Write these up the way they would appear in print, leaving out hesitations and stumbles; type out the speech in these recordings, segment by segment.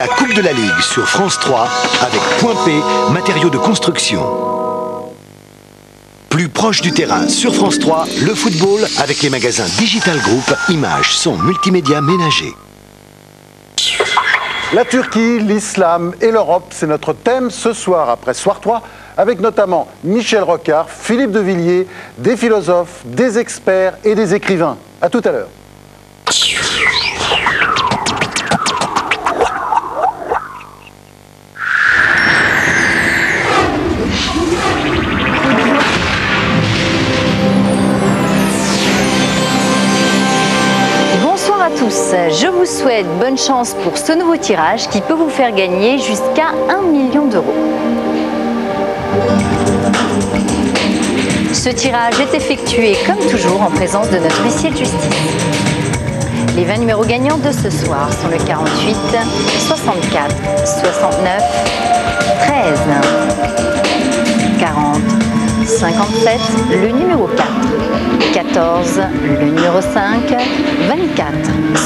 La Coupe de la Ligue sur France 3 avec Point P, matériaux de construction. Plus proche du terrain sur France 3, le football avec les magasins Digital Group, images, son, multimédia ménager. La Turquie, l'islam et l'Europe, c'est notre thème ce soir après Soir 3, avec notamment Michel Rocard, Philippe de Villiers, des philosophes, des experts et des écrivains. À tout à l'heure. Bonsoir à tous, je vous souhaite bonne chance pour ce nouveau tirage qui peut vous faire gagner jusqu'à 1 million d'euros. Ce tirage est effectué comme toujours en présence de notre huissier de justice. Les 20 numéros gagnants de ce soir sont le 48, 64, 69, 13, 40, 57, le numéro 4, 14, le numéro 5, 24,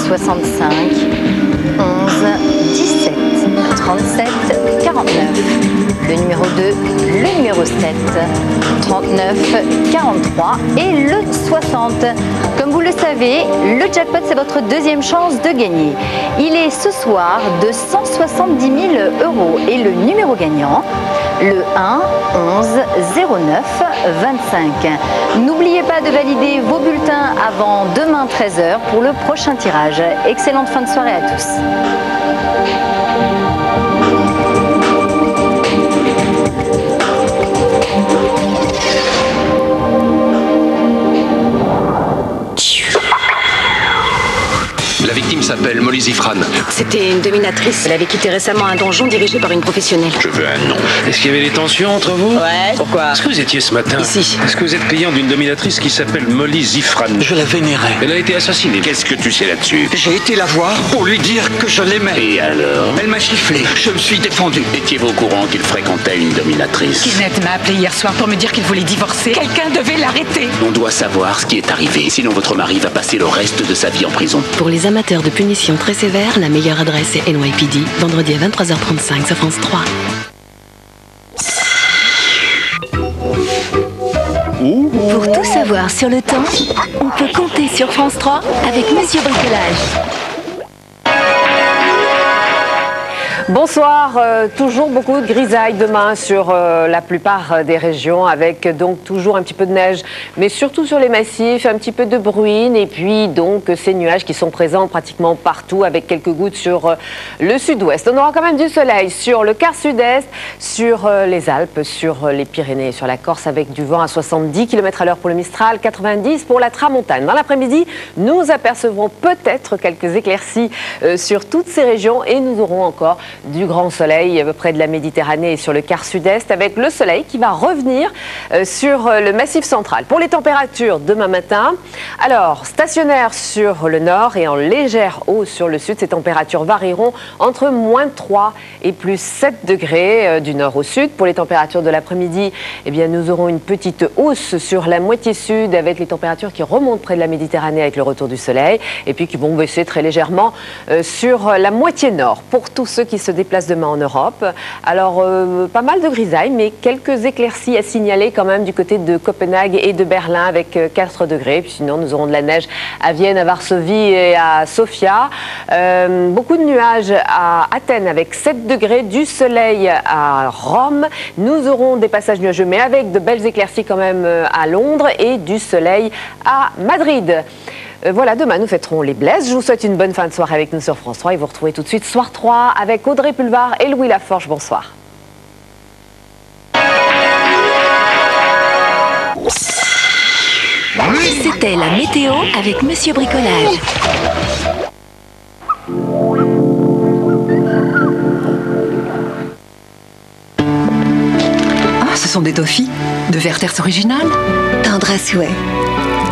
65, 11, 17, 37, 49, le numéro 2, le numéro 7, 39, 43 et le 60. Comme vous le savez, le jackpot, c'est votre deuxième chance de gagner. Il est ce soir de 170 000 euros et le numéro gagnant, le 1 11 09 25. N'oubliez pas de valider vos bulletins avant demain 13h pour le prochain tirage. Excellente fin de soirée à tous. La victime s'appelle Molly Zifran. C'était une dominatrice. Elle avait quitté récemment un donjon dirigé par une professionnelle. Je veux un nom. Est-ce qu'il y avait des tensions entre vous? Ouais, pourquoi? Est-ce que vous étiez ce matin? Ici. Est-ce que vous êtes client d'une dominatrice qui s'appelle Molly Zifran? Je la vénérais. Elle a été assassinée. Qu'est-ce que tu sais là-dessus? J'ai été la voir pour lui dire que je l'aimais. Et alors? Elle m'a giflé. Je me suis défendu. Étiez-vous au courant qu'il fréquentait une dominatrice? Kenneth m'a appelé hier soir pour me dire qu'il voulait divorcer. Quelqu'un devait l'arrêter. On doit savoir ce qui est arrivé. Sinon votre mari va passer le reste de sa vie en prison. Pour les amateurs de punitions très sévères, la meilleure adresse est NYPD, vendredi à 23h35 sur France 3. Pour tout savoir sur le temps, on peut compter sur France 3 avec Monsieur Bricolage. Bonsoir, toujours beaucoup de grisailles demain sur la plupart des régions avec donc toujours un petit peu de neige, mais surtout sur les massifs, un petit peu de bruine et puis donc ces nuages qui sont présents pratiquement partout avec quelques gouttes sur le sud-ouest. On aura quand même du soleil sur le quart sud-est, sur les Alpes, sur les Pyrénées, sur la Corse avec du vent à 70 km/h pour le Mistral, 90 pour la Tramontane. Dans l'après-midi, nous apercevrons peut-être quelques éclaircies sur toutes ces régions et nous aurons encore du grand soleil près de la Méditerranée et sur le quart sud-est avec le soleil qui va revenir sur le massif central. Pour les températures demain matin, alors stationnaire sur le nord et en légère hausse sur le sud, ces températures varieront entre moins 3 et plus 7 degrés du nord au sud. Pour les températures de l'après-midi, eh bien, nous aurons une petite hausse sur la moitié sud avec les températures qui remontent près de la Méditerranée avec le retour du soleil et puis qui vont baisser très légèrement sur la moitié nord. Pour tous ceux qui se déplacent demain en Europe. Alors, pas mal de grisailles, mais quelques éclaircies à signaler quand même du côté de Copenhague et de Berlin avec 4 degrés. Puis sinon, nous aurons de la neige à Vienne, à Varsovie et à Sofia. Beaucoup de nuages à Athènes avec 7 degrés, du soleil à Rome. Nous aurons des passages nuageux, mais avec de belles éclaircies quand même à Londres et du soleil à Madrid. Voilà, demain nous fêterons les Blaises. Je vous souhaite une bonne fin de soirée avec nous sur France 3 et vous retrouvez tout de suite Soir 3 avec Audrey Pulvar et Louis Laforge. Bonsoir. C'était la météo avec Monsieur Bricolage. Ah, ce sont des toffees de Werther's Original. Tendre à souhait.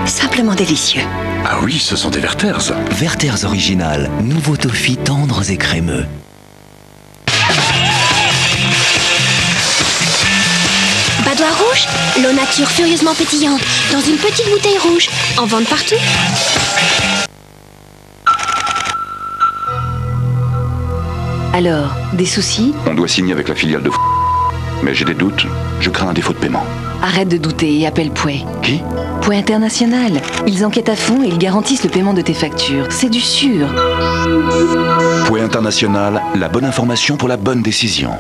Simplement délicieux. Ah oui, ce sont des Werther's. Werther's Original, nouveau toffee tendres et crémeux. Badois rouge, l'eau nature furieusement pétillante, dans une petite bouteille rouge, en vente partout. Alors, des soucis? On doit signer avec la filiale de mais j'ai des doutes, je crains un défaut de paiement. Arrête de douter et appelle Pouet. Qui? Pouet International. Ils enquêtent à fond et ils garantissent le paiement de tes factures. C'est du sûr. Pouet International, la bonne information pour la bonne décision.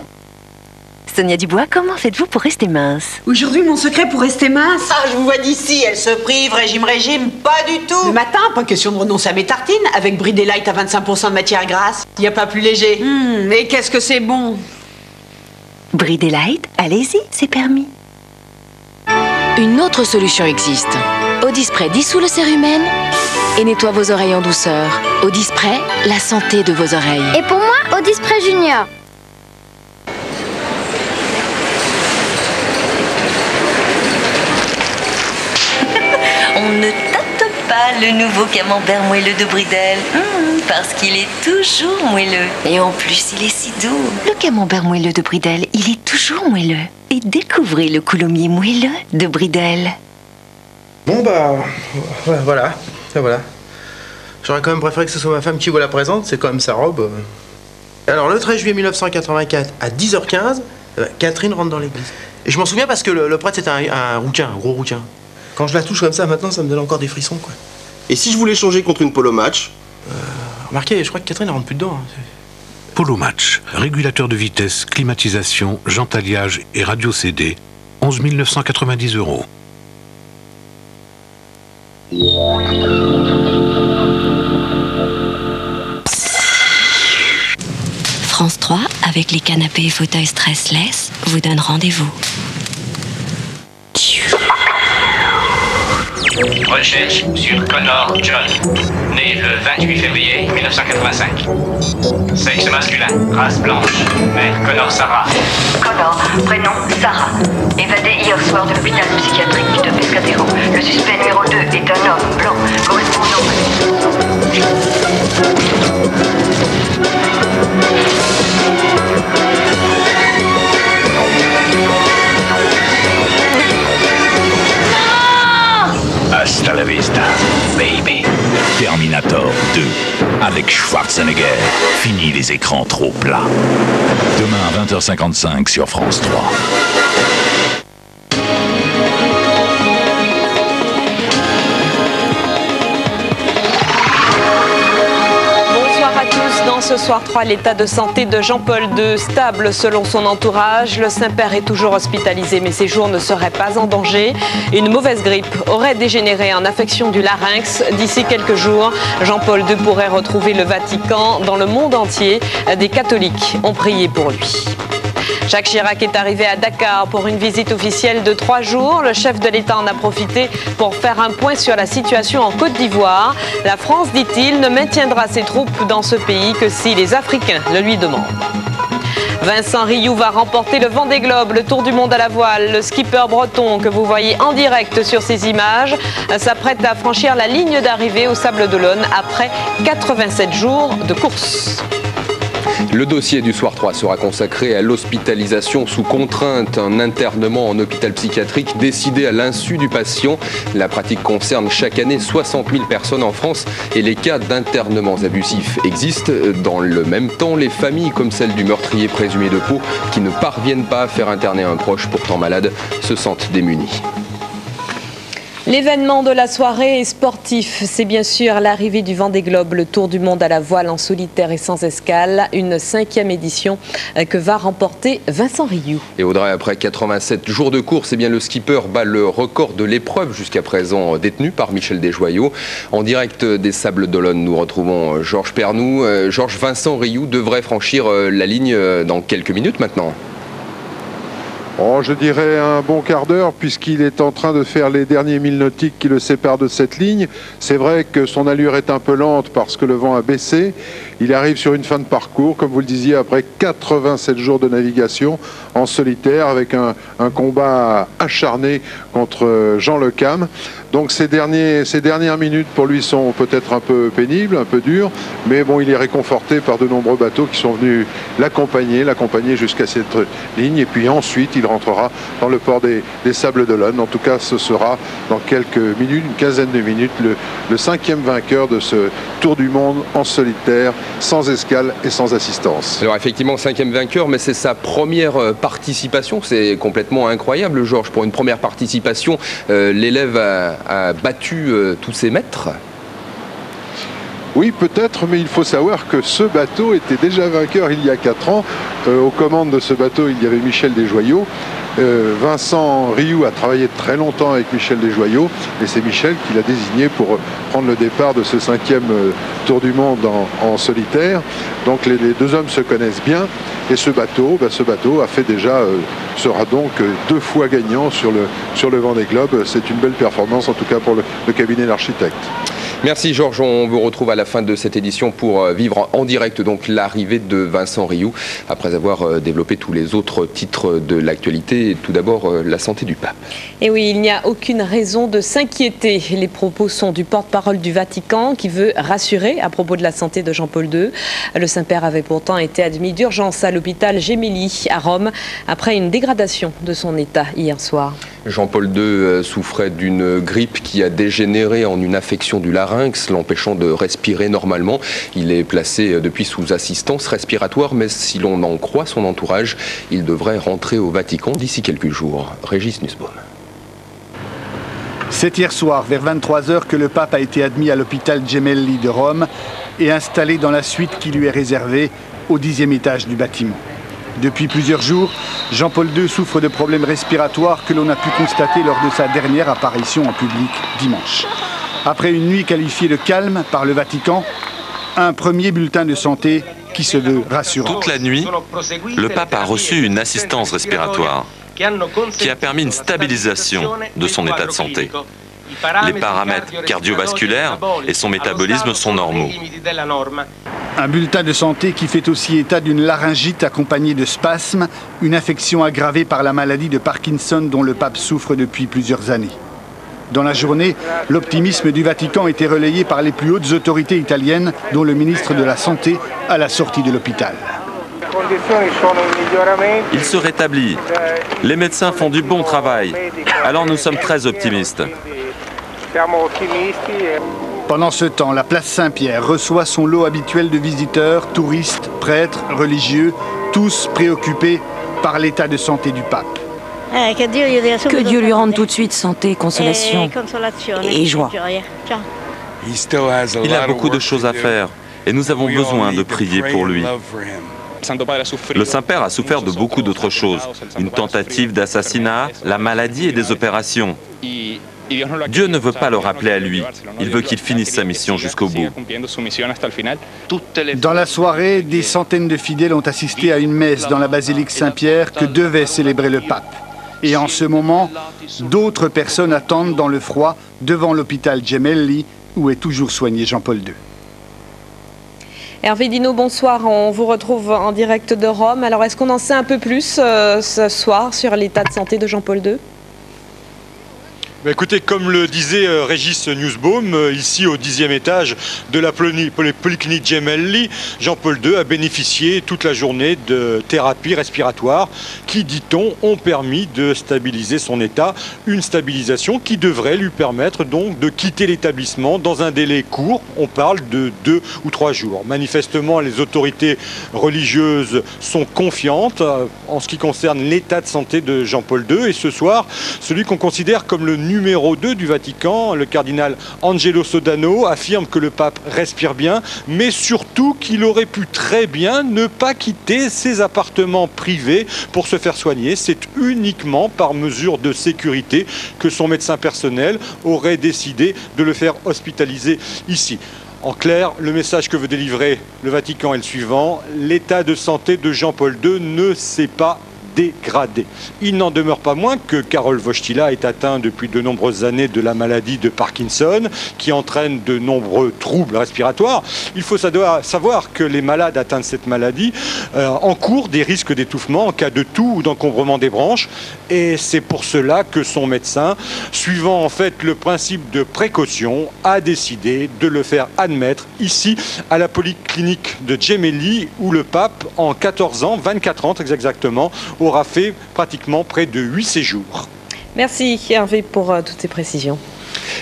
Sonia Dubois, comment faites-vous pour rester mince? Aujourd'hui, mon secret pour rester mince. Ah, je vous vois d'ici, elle se prive, régime, pas du tout. Le matin, pas question de renoncer à mes tartines, avec Brie Delight à 25% de matière grasse. Y a pas plus léger. Mais qu'est-ce que c'est bon. Brie Delight, allez-y, c'est permis. Une autre solution existe. Audispray dissout le cérumen et nettoie vos oreilles en douceur. Audispray, la santé de vos oreilles. Et pour moi, Audispray Junior. On ne tâte pas le nouveau camembert moelleux de Bridel, parce qu'il est toujours moelleux. Et en plus, il est si doux. Le camembert moelleux de Bridel, il est toujours moelleux. Et découvrez le coulommiers moelleux de Bridel. Bon bah, voilà. J'aurais quand même préféré que ce soit ma femme qui vous la présente, c'est quand même sa robe. Alors le 13 juillet 1984, à 10h15, Catherine rentre dans l'église. Et je m'en souviens parce que le prêtre c'était un rouquin, un gros rouquin. Quand je la touche comme ça maintenant, ça me donne encore des frissons quoi. Et si je voulais changer contre une polo match? Remarquez, je crois que Catherine ne rentre plus dedans. Polo Match, régulateur de vitesse, climatisation, jantalliage et radio CD, 11 990 €. France 3, avec les canapés et fauteuils stressless, vous donne rendez-vous. Recherche sur Connor John, né le 28 février 1985. Sexe masculin, race blanche, mère Connor Sarah. Connor, prénom Sarah. Évadé hier soir de l'hôpital psychiatrique de Pescadero. Le suspect numéro 2 est un homme blanc, correspondant. Hasta la vista, baby. Terminator 2, avec Schwarzenegger. Fini les écrans trop plats. Demain à 20h55 sur France 3. Dans ce soir 3, l'état de santé de Jean-Paul II stable selon son entourage. Le Saint-Père est toujours hospitalisé, mais ses jours ne seraient pas en danger. Une mauvaise grippe aurait dégénéré en affection du larynx. D'ici quelques jours, Jean-Paul II pourrait retrouver le Vatican. Dans le monde entier, des catholiques ont prié pour lui. Jacques Chirac est arrivé à Dakar pour une visite officielle de 3 jours. Le chef de l'État en a profité pour faire un point sur la situation en Côte d'Ivoire. La France, dit-il, ne maintiendra ses troupes dans ce pays que si les Africains le lui demandent. Vincent Rioux va remporter le Vendée Globe, le Tour du monde à la voile. Le skipper breton que vous voyez en direct sur ces images s'apprête à franchir la ligne d'arrivée au Sables d'Olonne après 87 jours de course. Le dossier du Soir 3 sera consacré à l'hospitalisation sous contrainte, un internement en hôpital psychiatrique décidé à l'insu du patient. La pratique concerne chaque année 60 000 personnes en France et les cas d'internements abusifs existent. Dans le même temps, les familles comme celle du meurtrier présumé de Pau qui ne parviennent pas à faire interner un proche pourtant malade se sentent démunis. L'événement de la soirée est sportif. C'est bien sûr l'arrivée du Vendée Globe, le Tour du monde à la voile en solitaire et sans escale. Une 5e édition que va remporter Vincent Rioux. Et Audrey, après 87 jours de course, eh bien, le skipper bat le record de l'épreuve jusqu'à présent détenu par Michel Desjoyaux. En direct des Sables d'Olonne, nous retrouvons Georges Pernou. Georges, Vincent Rioux devrait franchir la ligne dans quelques minutes maintenant. Oh, je dirais un bon quart d'heure puisqu'il est en train de faire les derniers milles nautiques qui le séparent de cette ligne. C'est vrai que son allure est un peu lente parce que le vent a baissé. Il arrive sur une fin de parcours, comme vous le disiez, après 87 jours de navigation en solitaire avec un combat acharné contre Jean Le Cam. Donc ces dernières minutes pour lui sont peut-être un peu pénibles, un peu dures, mais bon, il est réconforté par de nombreux bateaux qui sont venus l'accompagner jusqu'à cette ligne. Et puis ensuite, il qu'il rentrera dans le port des Sables d'Olonne. En tout cas, ce sera dans quelques minutes, une quinzaine de minutes, le 5e vainqueur de ce Tour du Monde en solitaire, sans escale et sans assistance. Alors effectivement, 5e vainqueur, mais c'est sa première participation. C'est complètement incroyable, Georges. Pour une première participation, l'élève a battu tous ses maîtres. Oui, peut-être, mais il faut savoir que ce bateau était déjà vainqueur il y a 4 ans. Aux commandes de ce bateau, il y avait Michel Desjoyaux. Vincent Rioux a travaillé très longtemps avec Michel Desjoyaux et c'est Michel qui l'a désigné pour prendre le départ de ce 5e Tour du Monde en solitaire. Donc les deux hommes se connaissent bien et ce bateau a fait déjà, sera donc 2 fois gagnant sur le Vendée Globe. C'est une belle performance en tout cas pour le cabinet d'architectes. Merci Georges, on vous retrouve à la fin de cette édition pour vivre en direct donc l'arrivée de Vincent Rioux après avoir développé tous les autres titres de l'actualité. Tout d'abord la santé du pape. Et oui, il n'y a aucune raison de s'inquiéter. Les propos sont du porte-parole du Vatican qui veut rassurer à propos de la santé de Jean-Paul II. Le Saint-Père avait pourtant été admis d'urgence à l'hôpital Gemelli à Rome après une dégradation de son état hier soir. Jean-Paul II souffrait d'une grippe qui a dégénéré en une affection du larynx, l'empêchant de respirer normalement. Il est placé depuis sous assistance respiratoire, mais si l'on en croit son entourage, il devrait rentrer au Vatican d'ici quelques jours. Régis Nussbaum. C'est hier soir, vers 23 h, que le pape a été admis à l'hôpital Gemelli de Rome et installé dans la suite qui lui est réservée au 10e étage du bâtiment. Depuis plusieurs jours, Jean-Paul II souffre de problèmes respiratoires que l'on a pu constater lors de sa dernière apparition en public dimanche. Après une nuit qualifiée de calme par le Vatican, un premier bulletin de santé qui se veut rassurant. Toute la nuit, le pape a reçu une assistance respiratoire qui a permis une stabilisation de son état de santé. Les paramètres cardiovasculaires et son métabolisme sont normaux. Un bulletin de santé qui fait aussi état d'une laryngite accompagnée de spasmes, une infection aggravée par la maladie de Parkinson dont le pape souffre depuis plusieurs années. Dans la journée, l'optimisme du Vatican était relayé par les plus hautes autorités italiennes, dont le ministre de la Santé à la sortie de l'hôpital. Il se rétablit. Les médecins font du bon travail. Alors nous sommes très optimistes. Pendant ce temps, la place Saint-Pierre reçoit son lot habituel de visiteurs, touristes, prêtres, religieux, tous préoccupés par l'état de santé du pape. Que Dieu lui rende tout de suite santé, consolation et joie. Il a beaucoup de choses à faire et nous avons besoin de prier pour lui. Le Saint-Père a souffert de beaucoup d'autres choses. Une tentative d'assassinat, la maladie et des opérations. Dieu ne veut pas le rappeler à lui. Il veut qu'il finisse sa mission jusqu'au bout. Dans la soirée, des centaines de fidèles ont assisté à une messe dans la basilique Saint-Pierre que devait célébrer le pape. Et en ce moment, d'autres personnes attendent dans le froid devant l'hôpital Gemelli où est toujours soigné Jean-Paul II. Hervé Dino, bonsoir. On vous retrouve en direct de Rome. Alors, est-ce qu'on en sait un peu plus ce soir sur l'état de santé de Jean-Paul II ? Écoutez, comme le disait Régis Nussbaum, ici au 10e étage de la polyclinique Gemelli, Jean-Paul II a bénéficié toute la journée de thérapies respiratoires qui, dit-on, ont permis de stabiliser son état. Une stabilisation qui devrait lui permettre donc de quitter l'établissement dans un délai court. On parle de 2 ou 3 jours. Manifestement, les autorités religieuses sont confiantes en ce qui concerne l'état de santé de Jean-Paul II. Et ce soir, celui qu'on considère comme le numéro 2 du Vatican, le cardinal Angelo Sodano, affirme que le pape respire bien, mais surtout qu'il aurait pu très bien ne pas quitter ses appartements privés pour se faire soigner. C'est uniquement par mesure de sécurité que son médecin personnel aurait décidé de le faire hospitaliser ici. En clair, le message que veut délivrer le Vatican est le suivant: l'état de santé de Jean-Paul II ne s'est pas dégradé. Il n'en demeure pas moins que Karol Wojtyla est atteint depuis de nombreuses années de la maladie de Parkinson qui entraîne de nombreux troubles respiratoires. Il faut savoir que les malades atteints de cette maladie encourent des risques d'étouffement en cas de toux ou d'encombrement des branches, et c'est pour cela que son médecin, suivant en fait le principe de précaution, a décidé de le faire admettre ici à la polyclinique de Gemelli où le pape, en 14 ans, 24 ans exactement, aura fait pratiquement près de 8 séjours. Merci Hervé pour toutes ces précisions.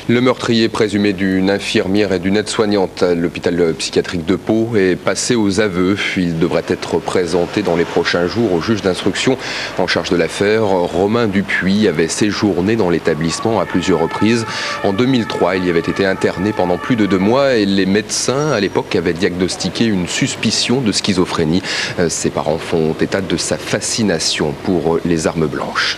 Le meurtrier présumé d'une infirmière et d'une aide-soignante à l'hôpital psychiatrique de Pau est passé aux aveux. Il devrait être présenté dans les prochains jours au juge d'instruction en charge de l'affaire. Romain Dupuis avait séjourné dans l'établissement à plusieurs reprises. En 2003, il y avait été interné pendant plus de 2 mois et les médecins à l'époque avaient diagnostiqué une suspicion de schizophrénie. Ses parents font état de sa fascination pour les armes blanches.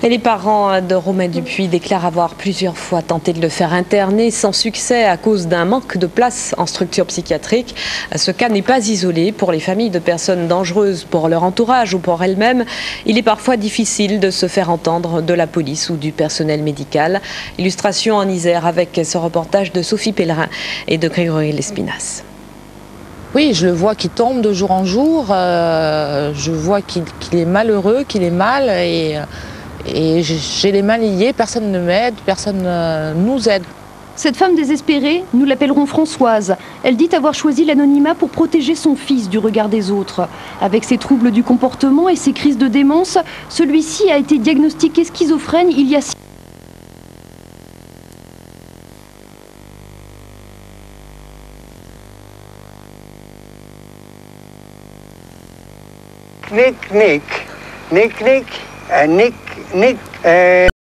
Et les parents de Romain Dupuis déclarent avoir plusieurs fois tenté de le faire interner sans succès à cause d'un manque de place en structure psychiatrique. Ce cas n'est pas isolé. Pour les familles de personnes dangereuses pour leur entourage ou pour elles-mêmes, il est parfois difficile de se faire entendre de la police ou du personnel médical. Illustration en Isère avec ce reportage de Sophie Pellerin et de Grégory Lespinasse. Oui, je le vois qui tombe de jour en jour. Je vois qu'il est malheureux, qu'il est mal et j'ai les mains liées, personne ne m'aide, personne ne nous aide. Cette femme désespérée, nous l'appellerons Françoise. Elle dit avoir choisi l'anonymat pour protéger son fils du regard des autres. Avec ses troubles du comportement et ses crises de démence, celui-ci a été diagnostiqué schizophrène il y a 6 ans. Nick, Nick, Nick, Nick, Nick, Nick,